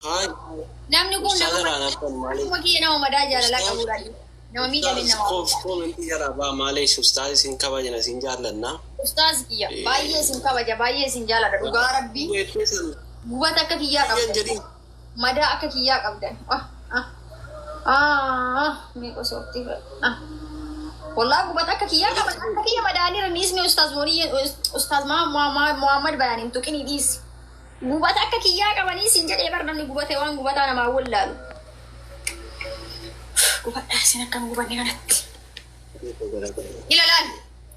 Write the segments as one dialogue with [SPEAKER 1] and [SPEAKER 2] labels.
[SPEAKER 1] Hai,
[SPEAKER 2] Namni kun
[SPEAKER 1] Ustaz
[SPEAKER 2] nama
[SPEAKER 1] Rana kan malee.
[SPEAKER 2] makii nama madaa jaalalaa qabuudhaan nama miidhame nama.
[SPEAKER 1] Koomenti jarabaa malee Ustaz isin kabajan isin jaallanna.
[SPEAKER 2] Ustaaz kiyya baay'ee isin kabaja baay'ee isin jaaladha dhugaa rabbii gubata akka kiyyaa qabdan madaa akka kiyyaa qabdan meeqa sooftii والله قبت أكا كيا قبت أكا كيا مداني رنيسني أستاذ محمد بياني انتوكيني ديس قبت أكا كيا قبني سنجل إبرنامني قبت وان قبت أنا ما أقول لالو قبت أحسن كم قبت نغنت إلا لال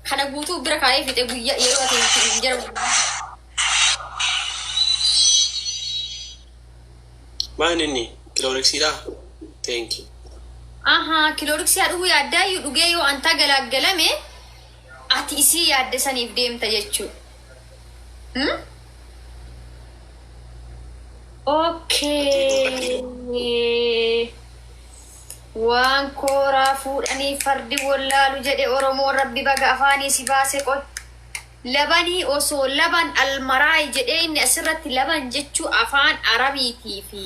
[SPEAKER 2] خنا قوتو بركاي في تقوية يروتي جرب
[SPEAKER 1] ما نني كلوركسي لا thank you
[SPEAKER 2] kilooriksi hadhuu yaaddaa yoo dhugee yoo anta galaggalame ati isii yaadde saniif deemta jechuudha. Okay. Waan kooraa fuudhanii fardi wallaalu jedhe Oromoo rabbi baga afaanii si baase qoy. Labanii osoo laban almaraay jedhee inni asirratti laban jechuu afaan Arabiitii fi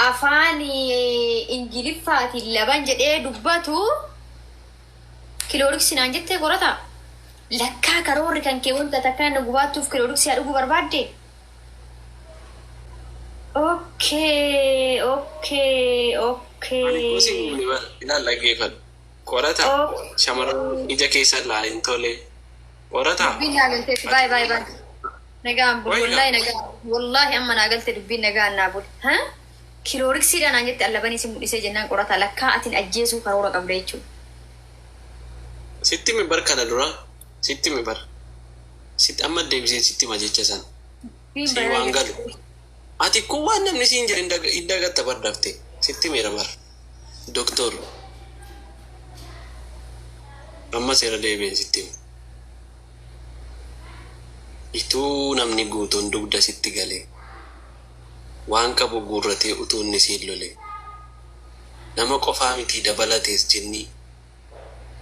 [SPEAKER 2] afaan Ingiliffaatiin laban jedhee dubbatu kilooriksi naan jettee qorata. Lakkaa karoorri kan kee wanta takka na gubaatuuf kilooriksi dhuguu barbaadde. Okay.
[SPEAKER 1] Ani kuusin ilaal dhaggeeffadhu. Qorata shamarran ija keessa ilaalin tole. Qorata.
[SPEAKER 2] Dubbiin naagalteetti baay'ee. Nagaan bulu wallahi nagaan wallahi amma naagalte dubbiin nagaan naa bulu. Kilooriksiidhaan aan jette allabanii si mul'isee jennaan qorata lakkaa atiin ajjeesuu karoora qabda jechuudha.
[SPEAKER 1] Sitti mi bar kana dura sitti mi bar sitti amma deebisee sitti ma jecha san si waan galu ati kun waan namni siin jedhe indagatta bar dafte sitti miira bar doktor amma seera deebiin sitti ituu namni guutuun dugda sitti galee waan qabu guurratee utuu inni siin lole nama qofaa miti dabalatees jenni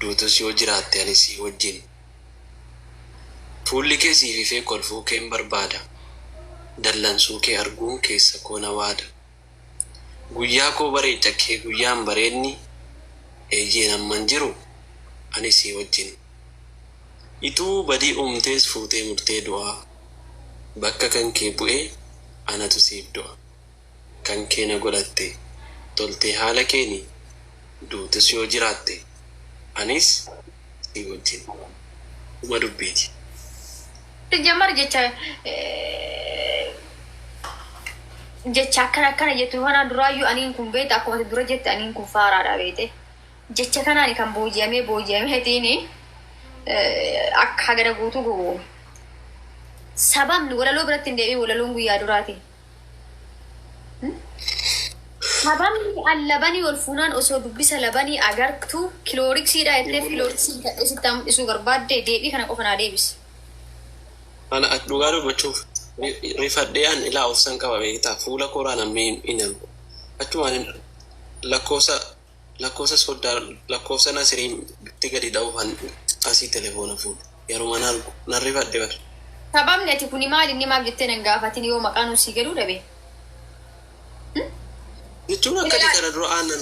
[SPEAKER 1] duutus yoo jiraatte ani si wajjin fuulli kee siififee kolfuu keen barbaada dallansuu kee arguun keessa koo na waada guyyaa koo bareecha kee guyyaan bareedni eeyyeen amman jiru ani si wajjin ituu badii uumtees fuutee murtee du'aa bakka kan kee bu'ee anatu siif du'a kan kee na godhatte toltee haala keeni duutus yoo jiraatte anis si wajjin uma dubbiiti.
[SPEAKER 2] Jamar jecha akkana jettu kana duraayyuu aniin kun beekta akkuma dura jette aniin kun faaraadha beekte jecha kanaan kan booji'ameetiin akka hagara guutuu gowwoome sababni walaloo biratti hin deebiin walaloon guyyaa duraati. Sababni allabanii ol fuunaan osoo dubbisa labanii agartu kilooriksiidha jetteef kilooriksii kan isitti isuu barbaadde deebii kana qofa naa deebisi.
[SPEAKER 1] Ana dhugaa dubbachuuf rifadheen ilaa of san qaba beektaa fuula koraa namni hin argu achumaan lakkoofsa sodaa lakkoofsa nasirii itti gadi dha'uufan asii telefoona fuudha yeroo mana argu nan rifadhe bar.
[SPEAKER 2] Sababni ati kuni maali inni maaf jettee nan gaafatin yoo maqaan usii galuu dhabe.
[SPEAKER 1] Jechuun akkati kana dura aannan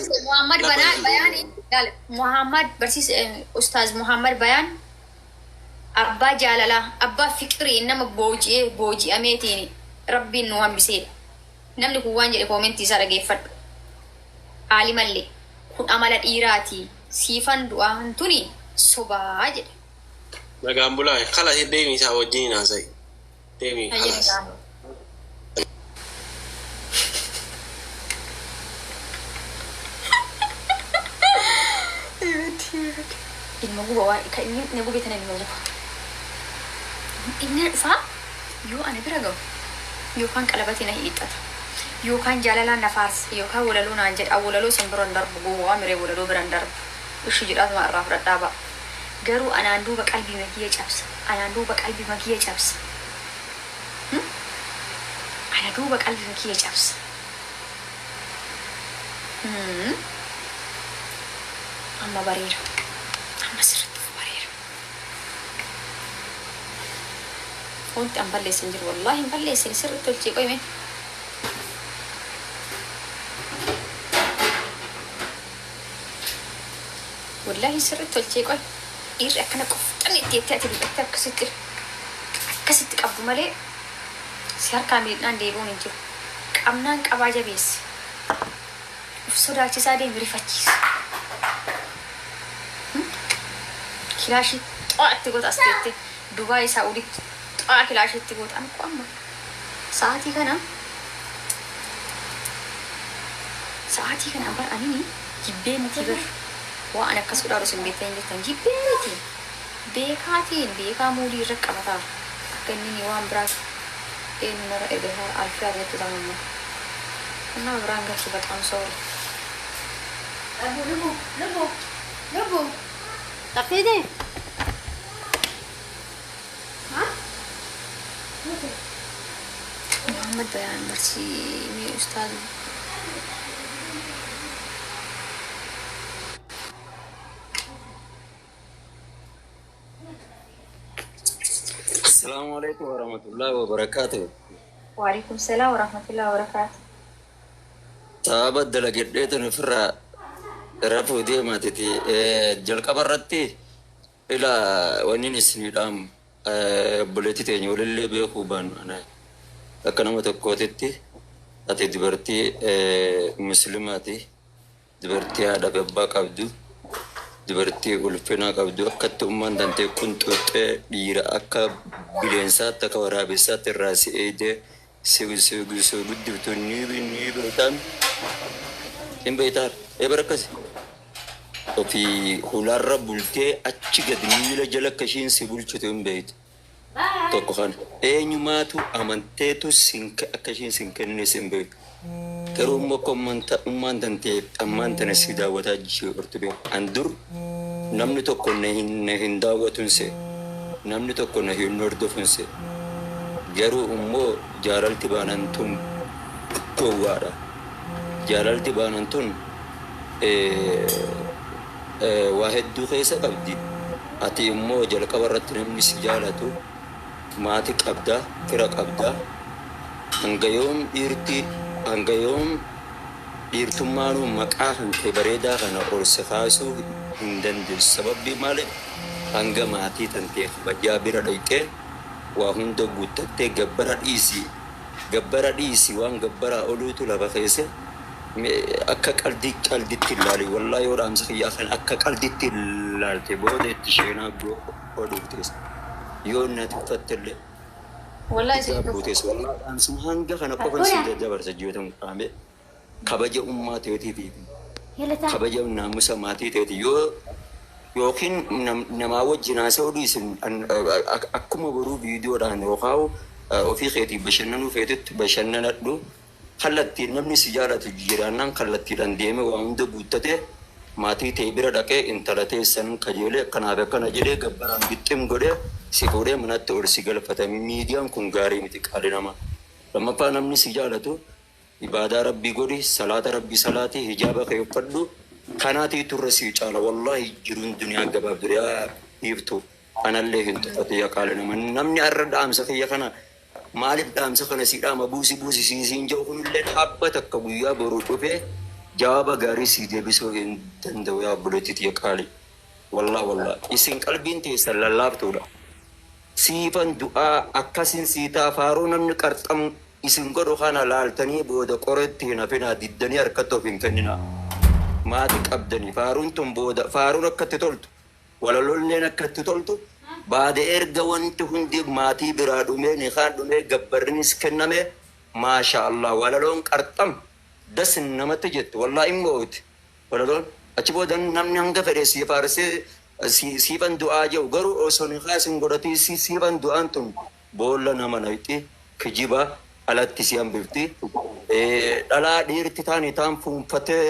[SPEAKER 2] Muhammad barsiis Ustaaz Muhammad Bayaan abbaa jaalalaa abbaa fiqirii nama booji'ameetiin rabbiin nu hambiseedha. Namni kun waan jedhe koomentii isaa dhageeffadhu. Haali mallee kun amala dhiiraati siifan du'aan tuni sobaa jedhe.
[SPEAKER 1] Nagaan bulaa kala deemii isaa wajjin haasa'i. Deemii kalas.
[SPEAKER 2] Ilma guba waan inni gubeetan ilma guba. Inni dhufaa yoo ana bira gahu yookaan qalabatiin na hiixata yookaan jaalalaan na faarsa yookaan walaloo naan jedha walaloo san biran darbu gowwaa miree walaloo biran darbu ishii jedhaatuma irraa fudhadhaa ba'a. Garuu anaan duuba qalbii makiyya cabsa anaan duuba qalbii makiyya cabsa ana duuba qalbii makiyya cabsa. Amma bareera amma sirriitti bareera. Wanti an balleessin jiru wallahi hin balleessin sirriitti tolchee qoyme. wallahi sirri tolchee qoy dhiirri akkana qoftan itti jettee ati dhiqattee akkasitti qabdu malee si harkaa miidhaan deebi'uun hin jiru. Qabnaan qabaa jabeessi. Uf sodaachisaa deemi rifachiisa. Kilaashii xoo'a itti goota as teettee Dubaay isaa ulitti xoo'a kilaashii itti goota amma amma sa'aatii kana bar anini jibbee miti bar waan akkas godhaadhu sin beektan jettan jibbee miti beekaa muulii irra qabataa akka inni waan biraati nara egaa alfii argatu tamamma እና ብራን ጋር በጣም ሰው ልቡ ጠፊዴ محمد بيان مرسي مي أستاذ
[SPEAKER 1] السلام عليكم ورحمة الله وبركاته.
[SPEAKER 2] وعليكم السلام ورحمة الله وبركاته.
[SPEAKER 1] Sahabat dalagit dito na fira rafu dia matiti jalka barratti ila wanin isnidam buleti te nyolelle be kuban ana akkana mata kotetti ati dibarti muslimati dibarti ada babba qabdu dibarti ulfina qabdu akkattu umman dante kuntutte dira akka bilensa taka warabisa terrasi ede سو بدي بتوني بتان إن بيتار بركز وفي خلال ربولتي أشجع دنيلا جل كشين سبول شتون بيت توقفان نيماتو أمانتو سينك كشين سينك نسين بيت تروم بكم أمان تنتي أمان تنسيدا وتاجي أرتبي أندور نمني توقف نهين داوتونسي نمني توقف نهين نردفونسي Jaru ummo jaral tibanantun towara jaral tibanantun واحد دو خيسة قبدي أتي ummo jal qabarratti namni si jaalatu maatii qabda fira qabda hanga yoom dhiirtummaanuu maqaa hante bareedaa kana ol kaasuu hin dandeessu sababni maali hanga maatii tantee kabajaa bira dhaqxee waa hunda guuttattee gabbara dhiisi waan gabbara oluutu lafa keessa akka qalditti ilaali wallahi yoo raamsa kiyyaa kan akka qalditti ilaalte booda itti sheenaa oduuftees yoo natti uffattillee wallahi buutees wallahi dhaamsuma hanga kana qofan si dabarsa jiyootan qaame kabaja ummaa ta'eetiif kabaja naamusa maatii ta'eeti yookiin nama wajjin haasa'uu dhiisin akkuma baruu viidiyoodhaan yookaan ofii keetii bashannanuu feetutti bashannanadhu kallattiin namni si jaalatu jiraannaan kallattiidhaan deeme waa hunda guuttatee maatii ta'e bira dhaqee intala teessan kajeelee akkanaaf akkana jedhee gabbaraan bixxim godhee si fuudhee manatti ol si galfatame miidiyaan kun gaarii miti qaali namaa lammaffaa namni si jaalatu ibaadaa rabbii godhi salaata rabbii salaatii hijaaba kee uffadhu kanaatii turre si caala wallahi jiruun duniyaa gabaaf duriyaa hiiftu anallee hin tuffate yaa qaali namaa namni arra dhaamsa kiyya kana maaliif dhaamsa kana si dhaama buusi siisiin jiru kunillee dhaabbata akka guyyaa boruu dhufee jawaaba gaarii si deebisuu hin danda'u yaa buleetit yaa qaali wallah isin qalbiin teessan lallaaftuudha siifan du'aa akkasin siitaa faaruu namni qarxam isin godhu kana laaltanii booda qoretti hin hafinaa diddanii harkatti of hin kennina maatii qabdanii faaruun tun booda faaruun akkatti toltu walalolleen akkatti toltu baada erga wanti hundi maatii biraa dhumee niqaan dhumee gabbarrinis kenname maasha Allah walaloon qarxam dasin namatti jettu wallahi immooti walaloon achi booda namni hanga fedhe si faarsee siifan du'aa jiru garuu osoo niqaasin godhatii siifan du'aan tun boolla nama nayti kijiba alatti si hambifti dhalaa dhiirti taani taan fuunfatee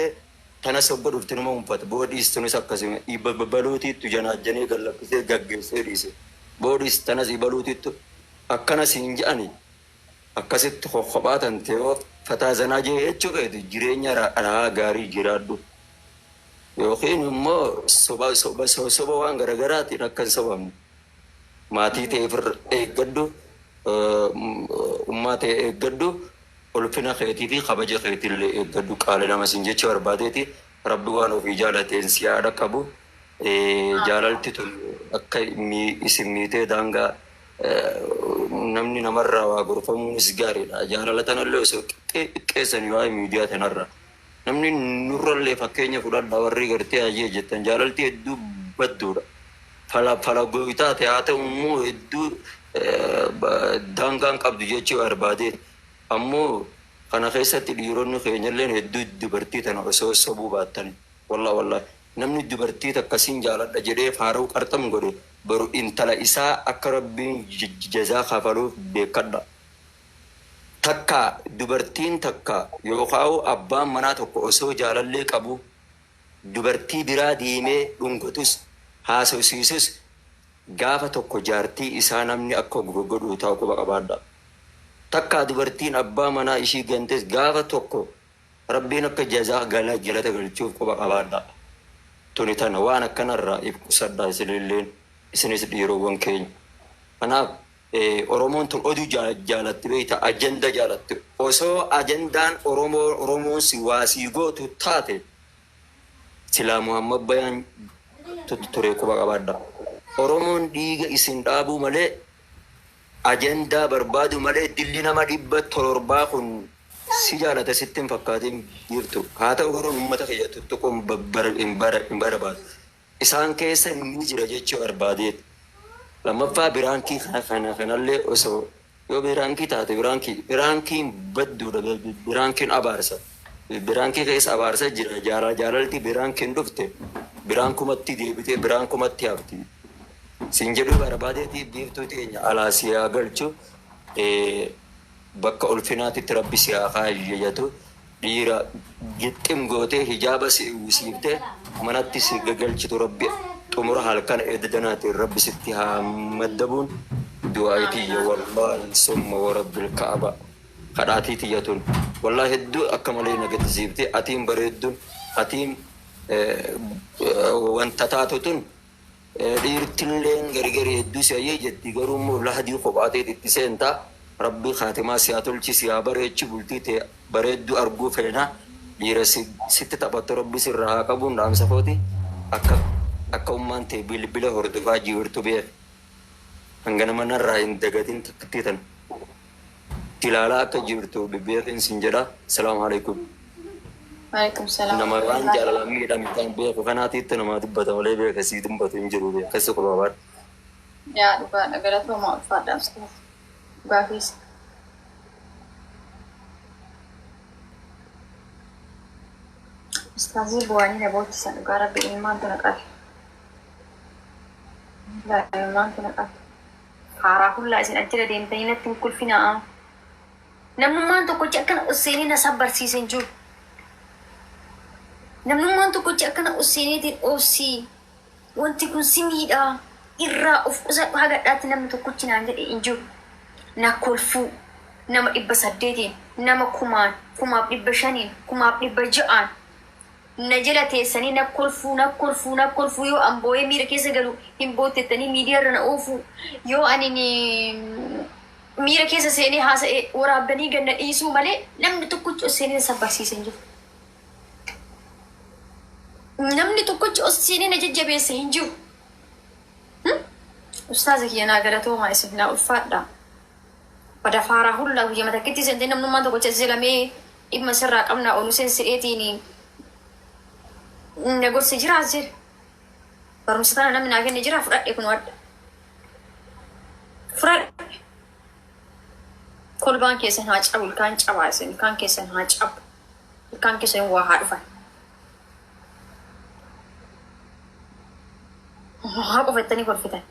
[SPEAKER 1] tana sobba dhufti nama hunfata boodhiis tunis akkasuma ibaluutiittu janaajjanee gallakkisee gaggeessee dhiise boodhiis tanas ibaluutiittu akkanas hin je'ani akkasitti kophaatan ta'ee fataa zanaa jee jechuu feetu jireenya rahaa gaarii jiraadhu yookiin immoo soba waan garagaraatiin akkan sobamne maatii ta'eef eeggadhu ummaa ta'e eeggadhu ulfina keetii fi kabaja keetiillee eeggadhu qaali nama sin jecha barbaadeeti rabbi waan ofii jaalateen si yaada qabu
[SPEAKER 3] jaalalti tun akka isin miitee daangaa namni namarraa waa gorfamuunis gaariidha. Jaalala tanallee osoo qixxeessan waa'ee miidiyaa tanarra namni nurrallee fakkeenya fudhadha warri gartee hayyee jettan jaalalti hedduu badduudha. Fala gooytaate haa ta'u immoo hedduu daangaan qabdu jechuu barbaade ammoo kana keessatti dhiironni keenyalleen hedduu dubartii tana osoo sobuu baattan wallaahi namni dubartii akkasiin jaaladha jedhee faaruu qarxam godhe baru intala isaa akka rabbiin jazaa kafaluuf beekadha. Takka dubartiin takka yookaan abbaan manaa tokko osoo jaalallee qabu dubartii biraa diimee dhungatus haasofsiisus gaafa tokko jaartii isaa namni akka godhu ta'uu quba qabaadha. Takka dubartiin abbaa manaa ishii gantes gaafa tokko rabbiin akka jazaa galata galchuuf quba qabaadha. Tuni tana waan akkanarraa ibsadhaa isinilleen isinis dhiirowwan keenya. Kanaaf Oromoon tun oduu jaalatti beekta ajenda jaalatti osoo ajendaan Oromoon si waasii gootu taate silaa Muhammad Bayaan ture quba qabaadha. Oromoon dhiiga isin dhaabuu malee ajendaa barbaadu malee dilli nama 700 kun si jaalata sitti hin fakkaatin jirtu. Haa ta'u garuu uummata fayyadu tokkoon hin barbaadu. Isaan keessa inni jira jechuu barbaadeet. Lammaffaa biraankii kanallee osoo yoo biraankii taate biraankiin badduudha. Biraankiin abaarsa. Biraankii keessa abaarsa jira. Jaalalti biraankiin dhufte biraankumatti deebitee biraankumatti hafti. Siin jedhuu barbaadeetii biiftuu teenya alaa siyaa galchu bakka ulfinaatitti rabbi siyaa kaayyatu dhiira gixxim gootee hijaaba si uwwisiiftee manatti si gagalchitu rabbi xumura halkan eedadanaatiin rabbi sitti haa maddabuun du'aayitiyya wallaahi summa warabbil ka'aba kadhaatii tiyyatun wallaahi hedduu akka malee nagatisiiftee atiin bareedduun atiin wanta taatutun dhiirtilleen gargari hedduu si'ayyee jetti garuu immoo lahadii kophaatee itti seentaa rabbi khaatimaa siyaa tolchi siyaa bareechi bultii ta'e bareedduu arguu feena dhiira sitti taphattu rabbi sirraa haa qabuun dhaamsa footi akka ummaan ta'e bilbila hordofaa jirtu beek hanga nama narraa hin dagatin takkatti tan tilaalaa akka jirtu beekin sin jedha. Salaamu alaikum.
[SPEAKER 2] Waalaikum salaam.
[SPEAKER 3] Nama waan jaalalaan miidhamitaan beeku kanaatiitti namaa dubbata malee beeka sii dubbatu hin jiru beeka keessa qulaabaadha.
[SPEAKER 2] Yaa dhugaadha galatoomaa ulfaadhaaf gaafis. Ustaazii bu'anii na booddisan dhugaa rabbi ilmaantu na qabe. Ilmaantu na qabe. Haaraa hullaa isin ajjira deemtanii natti hin kulfinaa. Namnummaan tokkochi akkana usseenii na sabbarsiisen jiru. Namnummaan tokkochi akkana usseeniitiin oobsii wanti kun si miidhaa irraa of qusadhu hagadhaatti namni tokkochi naan jedhe hin jiru. Na kolfuu nama 800 nama 1000 1500 1600 na jala teessanii na kolfuu yoo an boo'ee miira keessa galu hin boottettanii miidiyaa irra na oofu yoo ani miira keessa seenee haasa'ee waraabbanii ganna dhiisuu malee namni tokkochi usseenii na sabbarsiisen jiru. Namni tokkochi usseenii na jajjabeessa hin jiru. Ustaaza kiyya naa galatoomaa isin naa ulfaadha. Pada faaraa hullaa guyyaa matakkitti seentee namnummaan tokkochi asilamee dhimma sirraa qabnaa oolu seensireetiin na gorsi jiraas jira. Barumsa kana namni naa kenne jira fudhadhe kun wadda. Fudhadhe. Kolbaan keessan haa cabu ilkaan cabaa isin ilkaan keessan haa cabu ilkaan keessan waa haa dhufan. Haa qofattanii kolfitan.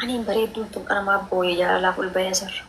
[SPEAKER 2] Ani bareedduun tun qaramaa booyee jaalalaaf ol bahee sarra.